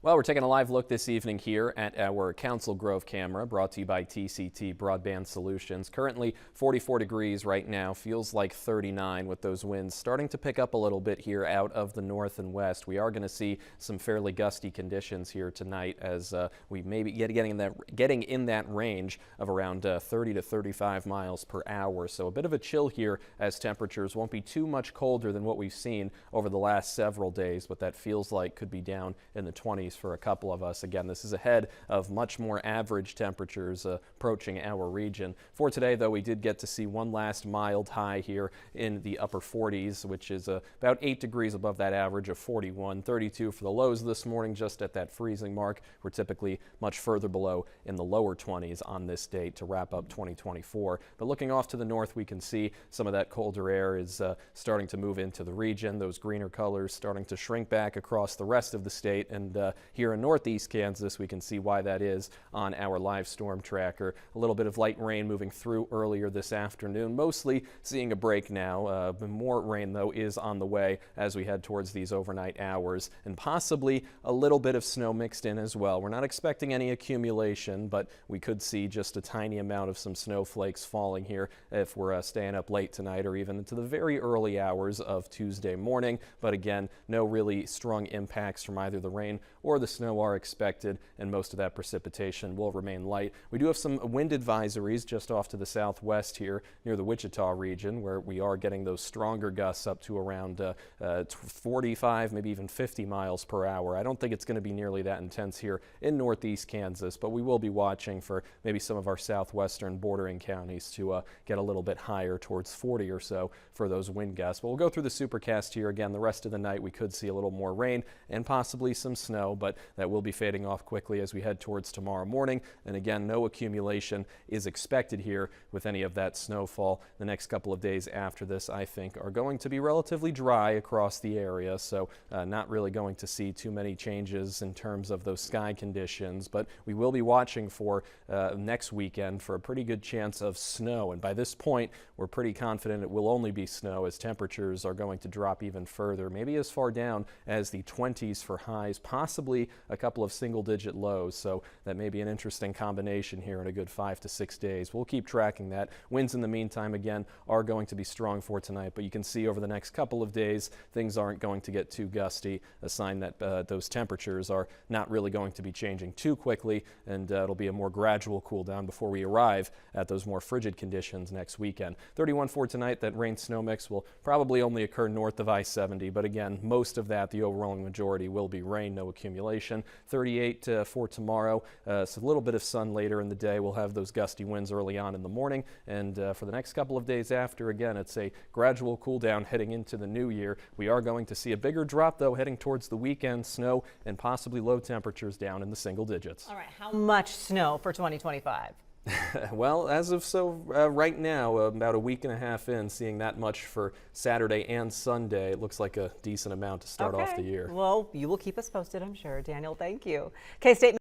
Well, we're taking a live look this evening here at our Council Grove camera, brought to you by TCT Broadband Solutions. Currently 44 degrees right now, feels like 39 with those winds starting to pick up a little bit here out of the north and west. We are going to see some fairly gusty conditions here tonight as we may be getting in that range of around 30 to 35 miles per hour. So a bit of a chill here as temperatures won't be too much colder than what we've seen over the last several days, but that feels like could be down in the 20s for a couple of us. Again, this is ahead of much more average temperatures approaching our region. For today, though, we did get to see one last mild high here in the upper 40s, which is about 8 degrees above that average of 41. 32 for the lows this morning, just at that freezing mark. We're typically much further below in the lower 20s on this date to wrap up 2024. But looking off to the north, we can see some of that colder air is starting to move into the region. Those greener colors starting to shrink back across the rest of the state, and here in northeast Kansas, we can see why that is on our live storm tracker. A little bit of light rain moving through earlier this afternoon, mostly seeing a break now. More rain, though, is on the way as we head towards these overnight hours, and possibly a little bit of snow mixed in as well. We're not expecting any accumulation, but we could see just a tiny amount of some snowflakes falling here if we're staying up late tonight or even into the very early hours of Tuesday morning. But again, no really strong impacts from either the rain or the snow are expected, and most of that precipitation will remain light. We do have some wind advisories just off to the southwest here near the Wichita region, where we are getting those stronger gusts up to around 45, maybe even 50 miles per hour. I don't think it's going to be nearly that intense here in northeast Kansas, but we will be watching for maybe some of our southwestern bordering counties to get a little bit higher towards 40 or so for those wind gusts. But we'll go through the supercast here again. The rest of the night we could see a little more rain and possibly some snow, but that will be fading off quickly as we head towards tomorrow morning. And again, no accumulation is expected here with any of that snowfall. The next couple of days after this, I think, are going to be relatively dry across the area, so not really going to see too many changes in terms of those sky conditions. But we will be watching for next weekend for a pretty good chance of snow, and by this point we're pretty confident it will only be snow, as temperatures are going to drop even further, maybe as far down as the 20s for highs, possibly a couple of single-digit lows. So that may be an interesting combination here in a good 5 to 6 days. We'll keep tracking that. Winds in the meantime, again, are going to be strong for tonight, but you can see over the next couple of days things aren't going to get too gusty, a sign that those temperatures are not really going to be changing too quickly, and it'll be a more gradual cool down before we arrive at those more frigid conditions next weekend. 31 for tonight. That rain snow mix will probably only occur north of I-70, but again, most of that, the overwhelming majority, will be rain, no accumulation. 38 for tomorrow, so a little bit of sun later in the day. We'll have those gusty winds early on in the morning, and for the next couple of days after, again, it's a gradual cool down heading into the new year. We are going to see a bigger drop, though, heading towards the weekend. Snow and possibly low temperatures down in the single digits. All right, how much snow for 2025? Well, as of right now, about a week and a half in, seeing that much for Saturday and Sunday, it looks like a decent amount to start off the year. Well, you will keep us posted, I'm sure. Daniel, thank you. K-State